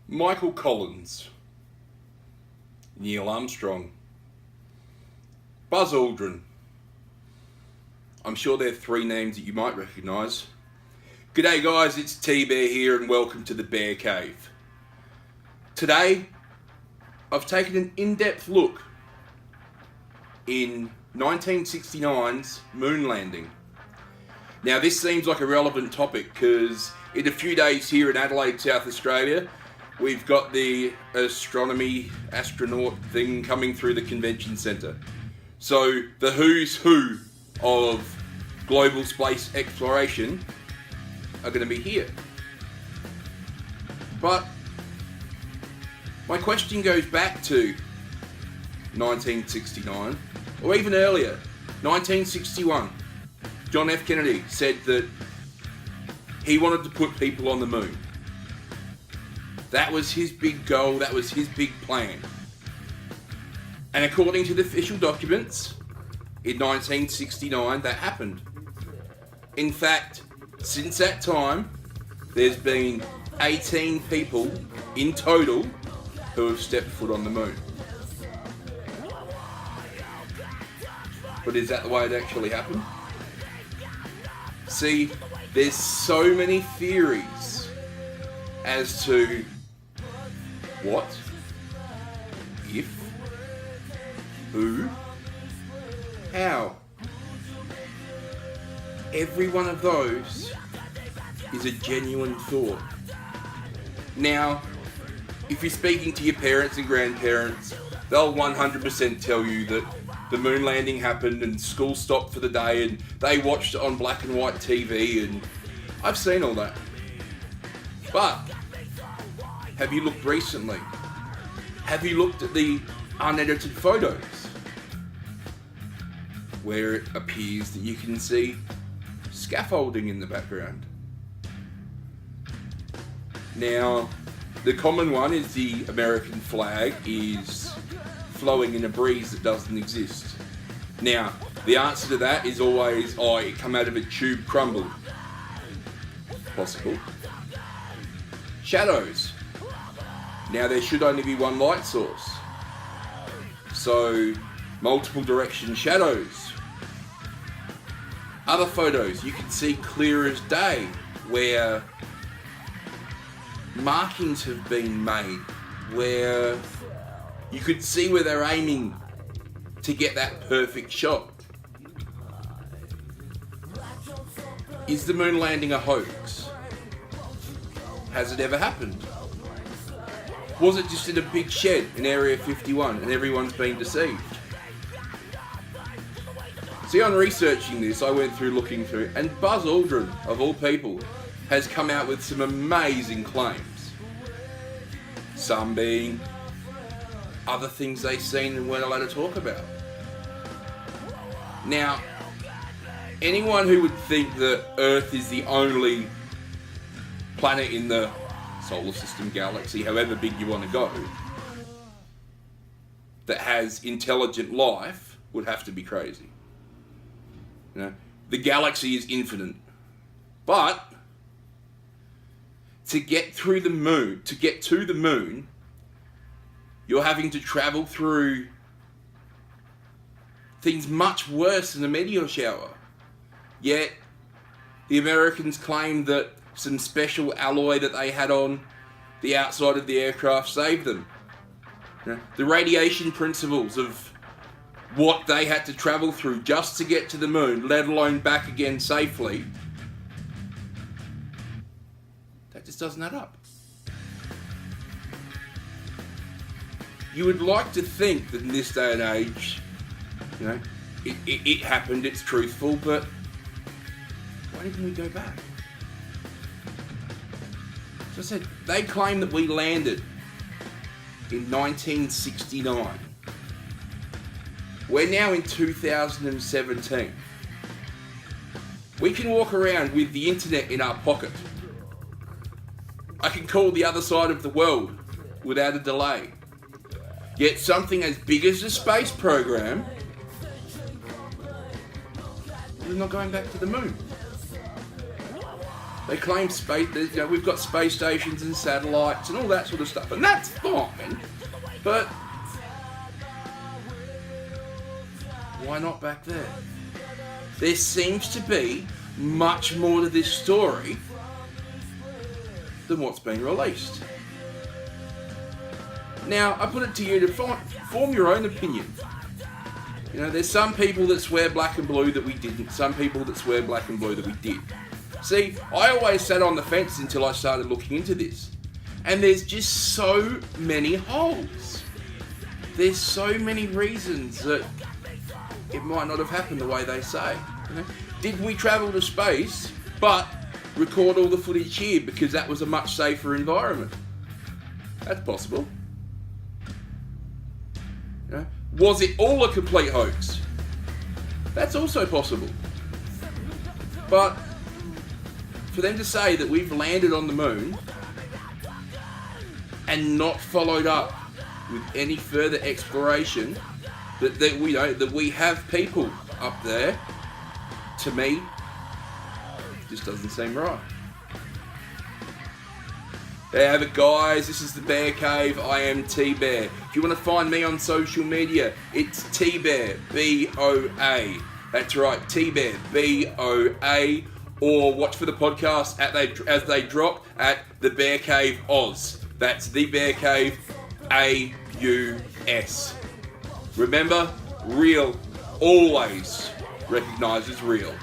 Michael Collins, Neil Armstrong, Buzz Aldrin. I'm sure they're three names that you might recognise. G'day guys, it's T-Bear here and welcome to the Bear Cave. Today, I've taken an in-depth look in 1969's moon landing. Now this seems like a relevant topic because in a few days here in Adelaide, South Australia, we've got the astronaut thing coming through the convention centre. So the who's who of global space exploration are going to be here. But my question goes back to 1969, or even earlier, 1961. John F. Kennedy said that he wanted to put people on the moon. That was his big goal, that was his big plan. And according to the official documents, in 1969 that happened. In fact, since that time, there's been 18 people in total who have stepped foot on the moon. But is that the way it actually happened? See, there's so many theories as to what, if, who, how. Every one of those is a genuine thought. Now, if you're speaking to your parents and grandparents, they'll 100% tell you that the moon landing happened and school stopped for the day and they watched it on black and white TV, and I've seen all that. But have you looked recently? Have you looked at the unedited photos where it appears that you can see scaffolding in the background? Now, the common one is the American flag is flowing in a breeze that doesn't exist. Now, the answer to that is always, oh, it come out of a tube crumbled. Possible. Shadows. Now, there should only be one light source. So, multiple direction shadows. Other photos you can see clear as day where markings have been made, where you could see where they're aiming to get that perfect shot. Is the moon landing a hoax? Has it ever happened? Was it just in a big shed in Area 51 and everyone's been deceived? See, on researching this, I went through looking through, and Buzz Aldrin, of all people, has come out with some amazing claims. Some being other things they've seen and weren't allowed to talk about. Now, anyone who would think that Earth is the only planet in the solar system, galaxy, however big you want to go, that has intelligent life would have to be crazy. You know, the galaxy is infinite, but to get to the moon, you're having to travel through things much worse than a meteor shower. Yet, the Americans claimed that some special alloy that they had on the outside of the aircraft saved them. You know, the radiation principles of what they had to travel through just to get to the moon, let alone back again safely, that just doesn't add up. You would like to think that in this day and age, you know, it happened, it's truthful, but why didn't we go back? So I said, they claim that we landed in 1969. We're now in 2017. We can walk around with the internet in our pocket. I can call the other side of the world without a delay. Yet something as big as the space program, we're not going back to the moon. They claim space. We've got space stations and satellites and all that sort of stuff, and that's fine. But why not back there? There seems to be much more to this story than what's been released. Now, I put it to you to form your own opinion. There's some people that swear black and blue that we didn't. Some people that swear black and blue that we did. See, I always sat on the fence until I started looking into this. And there's just so many holes. There's so many reasons that it might not have happened the way they say. Did we travel to space, but record all the footage here because that was a much safer environment? That's possible. Was it all a complete hoax? That's also possible. But for them to say that we've landed on the moon and not followed up with any further exploration, that we have people up there, to me, just doesn't seem right. There you have it, guys. This is the Bear Cave. I am T-Bear. If you want to find me on social media, it's T-Bear, B-O-A. That's right, T-Bear, B-O-A. Or watch for the podcast as they drop at the Bear Cave Oz. That's the Bear Cave A-U-S. Remember, real always recognises real.